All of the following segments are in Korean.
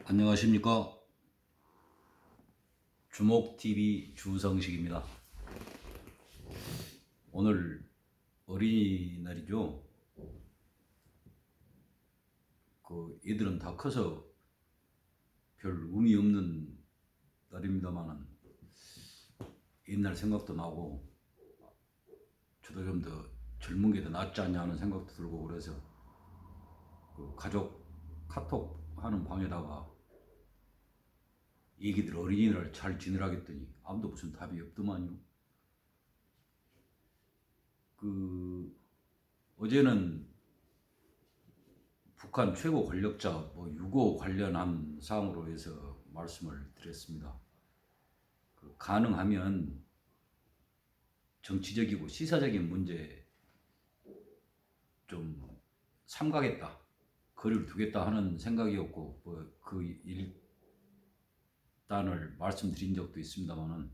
안녕하십니까. 주목TV 주성식입니다. 오늘 어린이날이죠. 애들은 다 커서 별 의미 없는 날입니다만은 옛날 생각도 나고 저도 좀 더 젊은 게 더 낫지 않냐 하는 생각도 들고 그래서 가족 카톡 하는 방에다가 애기들 어린이날 잘 지내라겠더니 아무도 무슨 답이 없더만요. 어제는 북한 최고 권력자 6.25 관련한 사항으로 해서 말씀을 드렸습니다. 가능하면 정치적이고 시사적인 문제 좀 삼가겠다, 거리를 두겠다 하는 생각이었고 그 일단을 말씀드린 적도 있습니다만은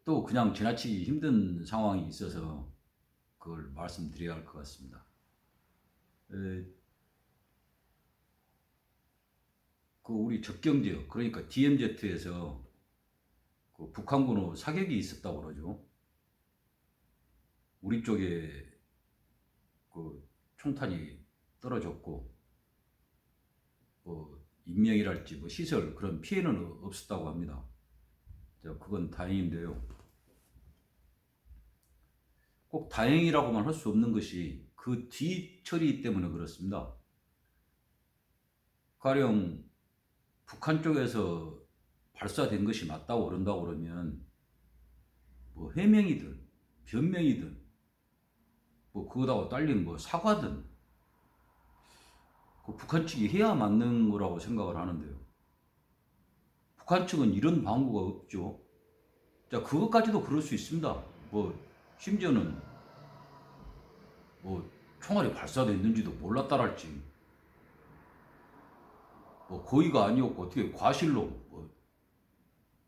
또 그냥 지나치기 힘든 상황이 있어서 그걸 말씀드려야 할 것 같습니다. 우리 접경지역, 그러니까 DMZ에서 북한군의 사격이 있었다고 그러죠. 우리 쪽에 총탄이 떨어졌고 인명이랄지 시설 그런 피해는 없었다고 합니다. 그건 다행인데요. 꼭 다행이라고만 할 수 없는 것이 그 뒤처리 때문에 그렇습니다. 가령 북한 쪽에서 발사된 것이 맞다고 그런다고 그러면 해명이든 변명이든 그거다가 딸린 사과든 북한 측이 해야 맞는 거라고 생각을 하는데요. 북한 측은 이런 방구가 없죠. 그것까지도 그럴 수 있습니다. 심지어는 총알이 발사됐는지도 몰랐다랄지 고의가 아니었고 어떻게 과실로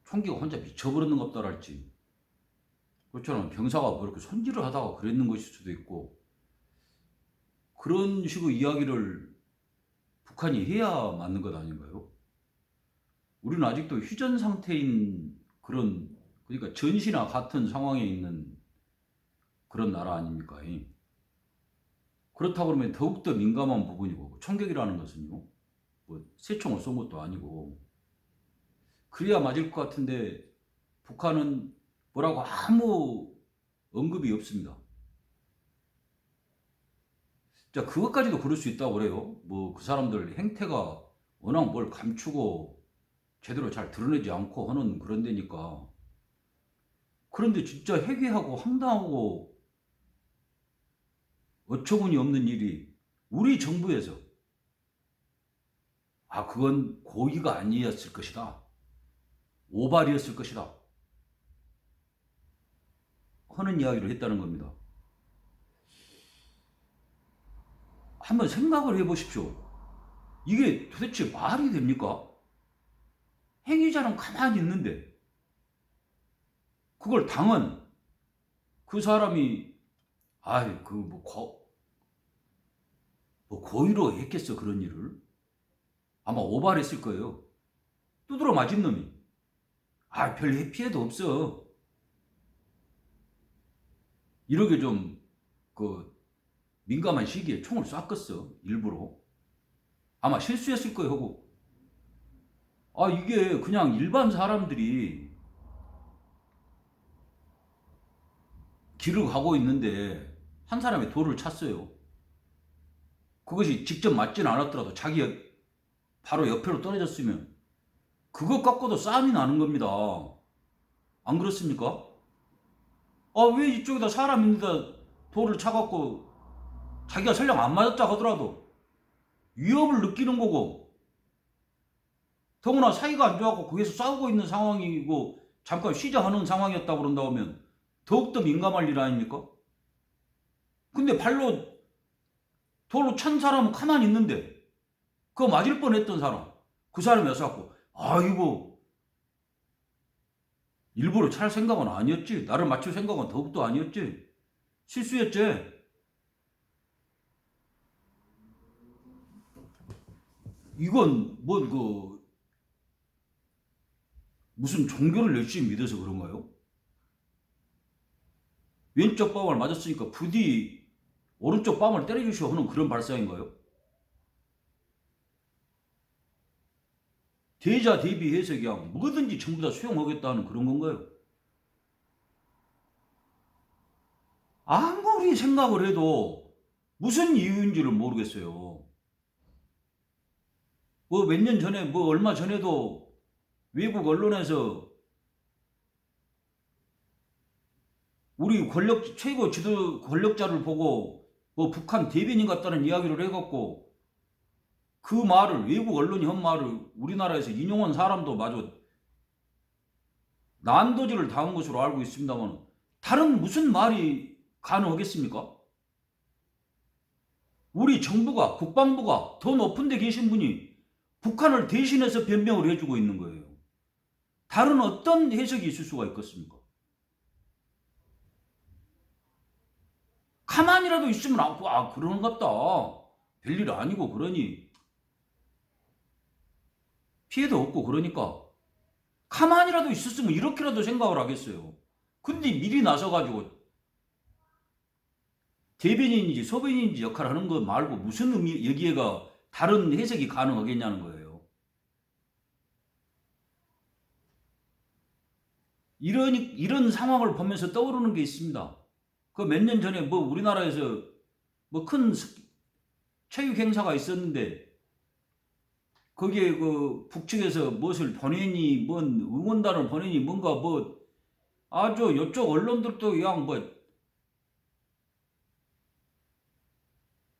총기가 혼자 미쳐버리는 것 같다랄지, 그렇잖아요. 병사가 이렇게 손질을 하다가 그랬는 것일 수도 있고, 그런 식의 이야기를 북한이 해야 맞는 것 아닌가요? 우리는 아직도 휴전 상태인 그러니까 전시나 같은 상황에 있는 그런 나라 아닙니까? 그렇다고 그러면 더욱더 민감한 부분이고, 총격이라는 것은요, 새 총을 쏜 것도 아니고, 그래야 맞을 것 같은데 북한은 뭐라고 아무 언급이 없습니다. 그것까지도 그럴 수 있다고 그래요. 그 사람들 행태가 워낙 뭘 감추고 제대로 잘 드러내지 않고 하는 그런 데니까. 그런데 진짜 해괴하고 황당하고 어처구니 없는 일이 우리 정부에서 그건 고의가 아니었을 것이다, 오발이었을 것이다 하는 이야기를 했다는 겁니다. 한번 생각을 해보십시오. 이게 도대체 말이 됩니까? 행위자는 가만히 있는데 그걸 당한 그 사람이 고의로 했겠어 그런 일을? 아마 오발했을 거예요. 두드러 맞은 놈이 별 피해도 없어 이렇게 좀 민감한 시기에 총을 쐈겠어 일부러? 아마 실수했을 거예요. 하고 이게 그냥 일반 사람들이 길을 가고 있는데 한 사람이 돌을 찼어요. 그것이 직접 맞진 않았더라도 자기 바로 옆으로 떨어졌으면 그것 갖고도 싸움이 나는 겁니다. 안 그렇습니까? 왜 이쪽에다 사람 있는데 돌을 차갖고 자기가 설령 안 맞았다 하더라도 위협을 느끼는 거고, 더구나 사이가 안 좋아갖고 거기서 싸우고 있는 상황이고 잠깐 쉬자 하는 상황이었다고 그런다고 하면 더욱더 민감할 일 아닙니까? 근데 발로 돌로 찬 사람은 가만히 있는데 그거 맞을 뻔했던 사람, 그 사람이 와서갖고 이거 일부러 찰 생각은 아니었지, 나를 맞출 생각은 더욱더 아니었지, 실수였지. 이건 무슨 종교를 열심히 믿어서 그런가요? 왼쪽 뺨을 맞았으니까 부디 오른쪽 뺨을 때려주시오 하는 그런 발상인가요? 대자 대비해서 그냥 뭐든지 전부 다 수용하겠다는 그런 건가요? 아무리 생각을 해도 무슨 이유인지를 모르겠어요. 뭐 몇 년 전에 뭐 얼마 전에도 외국 언론에서 우리 최고 지도 권력자를 보고 뭐 북한 대변인 같다는 이야기를 해갖고 그 말을 외국 언론이 한 말을 우리나라에서 인용한 사람도 마저 난도질을 당한 것으로 알고 있습니다만 다른 무슨 말이 가능하겠습니까? 우리 정부가 국방부가 더 높은 데 계신 분이 북한을 대신해서 변명을 해주고 있는 거예요. 다른 어떤 해석이 있을 수가 있겠습니까? 가만히라도 있으면 그러는갑다. 별일 아니고 그러니 피해도 없고 그러니까 가만히라도 있었으면 이렇게라도 생각을 하겠어요. 근데 미리 나서가지고 대변인인지 소변인인지 역할을 하는 거 말고 무슨 의미 여기에가 다른 해석이 가능하겠냐는 거예요. 이런 상황을 보면서 떠오르는 게 있습니다. 그 몇 년 전에 뭐 우리나라에서 뭐 큰 체육 행사가 있었는데 거기에 그 북측에서 무엇을 보내니 뭔 응원단을 보내니 뭔가 뭐 아주 이쪽 언론들도 그냥 뭐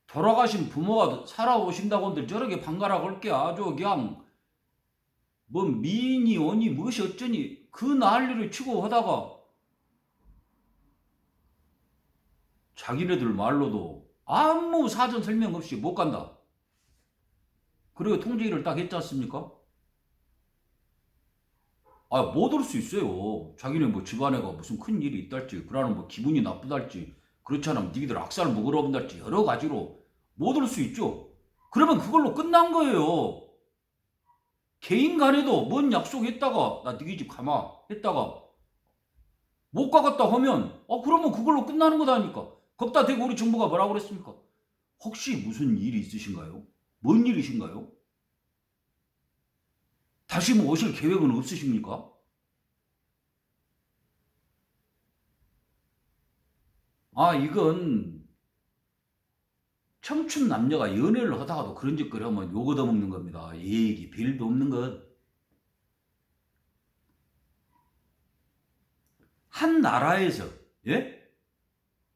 돌아가신 부모가 살아오신다고 한들 저렇게 반가라고 할 게 아주 그냥 뭐 미인이 오니 무엇이 어쩌니 그 난리를 치고 하다가 자기네들 말로도 아무 사전 설명 없이 못 간다. 그리고 통제를 딱 했지 않습니까? 못 올 수 있어요. 자기네 뭐 집안에가 무슨 큰 일이 있달지, 그러는 뭐 기분이 나쁘달지, 그렇지 않으면 니들 악살 먹으러 온달지 여러 가지로 못 올 수 있죠. 그러면 그걸로 끝난 거예요. 개인 간에도 뭔 약속했다가 나 니네 집 가마 했다가 못 가겠다 하면 그러면 그걸로 끝나는 거다니까. 거기다 대고 우리 정부가 뭐라고 그랬습니까? 혹시 무슨 일이 있으신가요? 뭔 일이신가요? 다시 뭐 오실 계획은 없으십니까? 이건 청춘 남녀가 연애를 하다가도 그런 짓거리 하면 욕 얻어먹는 겁니다. 얘기 별도 없는 것. 한 나라에서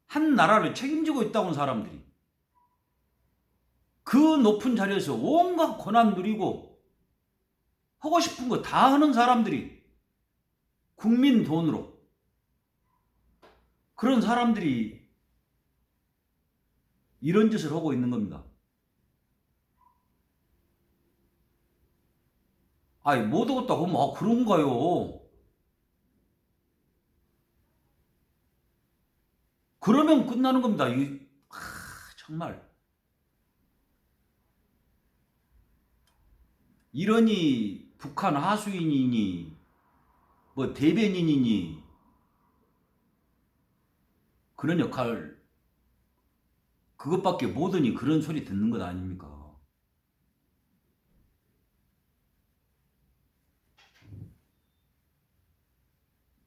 한 나라를 책임지고 있다고 한 사람들이 그 높은 자리에서 온갖 권한 누리고 하고 싶은 거 다 하는 사람들이 국민 돈으로 그런 사람들이 이런 짓을 하고 있는 겁니다. 못 오겠다고 하면 그런가요? 그러면 끝나는 겁니다. 정말 이러니 북한 하수인이니 뭐 대변인이니 그런 역할 그것밖에 못하니 그런 소리 듣는 것 아닙니까?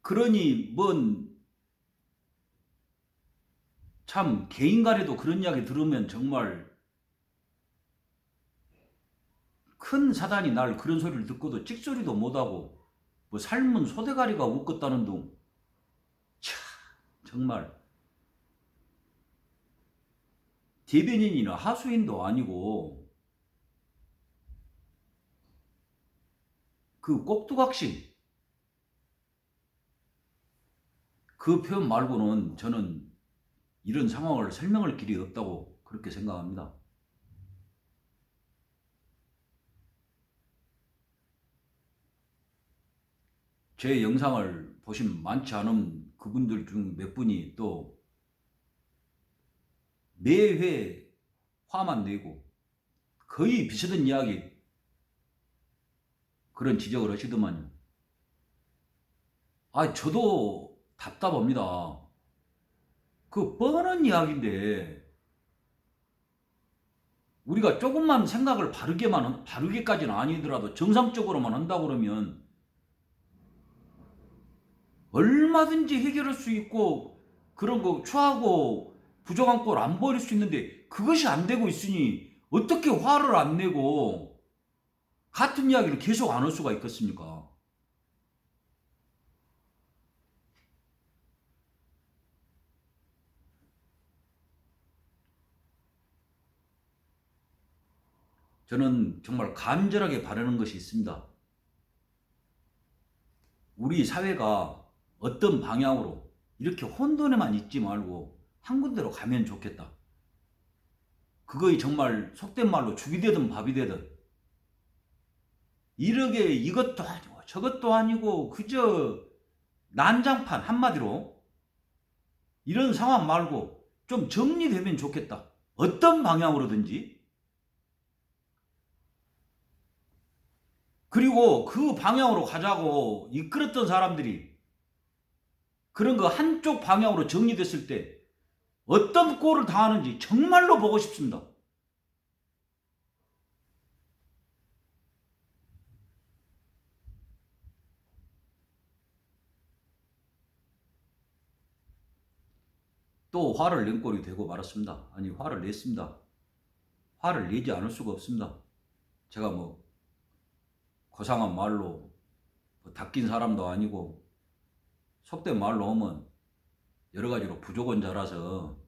그러니 참 개인 간에도 그런 이야기 들으면 정말 큰 사단이 날 그런 소리를 듣고도 찍소리도 못하고 뭐 삶은 소대가리가 웃겠다는 둥. 참 정말 대변인이나 하수인도 아니고 그 꼭두각시 그 표현 말고는 저는 이런 상황을 설명할 길이 없다고 그렇게 생각합니다. 제 영상을 보신 많지 않은 그분들 중 몇 분이 또 매회 화만 내고 거의 비슷한 이야기 그런 지적을 하시더만요. 아, 저도 답답합니다. 그 뻔한 이야기인데 우리가 조금만 생각을 바르게까지는 아니더라도 정상적으로만 한다 그러면 얼마든지 해결할 수 있고 그런 거 추하고 부정한 꼴 안 버릴 수 있는데 그것이 안 되고 있으니 어떻게 화를 안 내고 같은 이야기를 계속 안 할 수가 있겠습니까? 저는 정말 간절하게 바라는 것이 있습니다. 우리 사회가 어떤 방향으로 이렇게 혼돈에만 있지 말고 한 군데로 가면 좋겠다. 그거이 정말 속된 말로 죽이 되든 밥이 되든 이렇게 이것도 아니고 저것도 아니고 그저 난장판 한마디로 이런 상황 말고 좀 정리되면 좋겠다. 어떤 방향으로든지. 그리고 그 방향으로 가자고 이끌었던 사람들이 그런 거 한쪽 방향으로 정리됐을 때 어떤 꼴을 당하는지 정말로 보고 싶습니다. 또 화를 낸 꼴이 되고 말았습니다. 아니, 화를 냈습니다. 화를 내지 않을 수가 없습니다. 제가 뭐 고상한 말로 뭐 닦인 사람도 아니고 속된 말로 하면 여러 가지로 부족한 자라서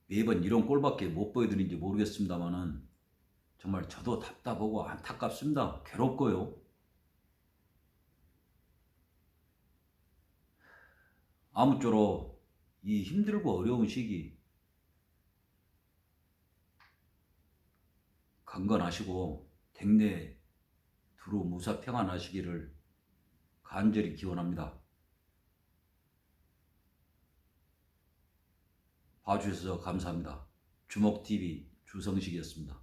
매번 이런 꼴밖에 못 보여드린지 모르겠습니다만은 정말 저도 답답하고 안타깝습니다. 괴롭고요. 아무쪼록 이 힘들고 어려운 시기 강건하시고 댁내 두루 무사 평안하시기를 간절히 기원합니다. 봐주셔서 감사합니다. 주목TV 주성식이었습니다.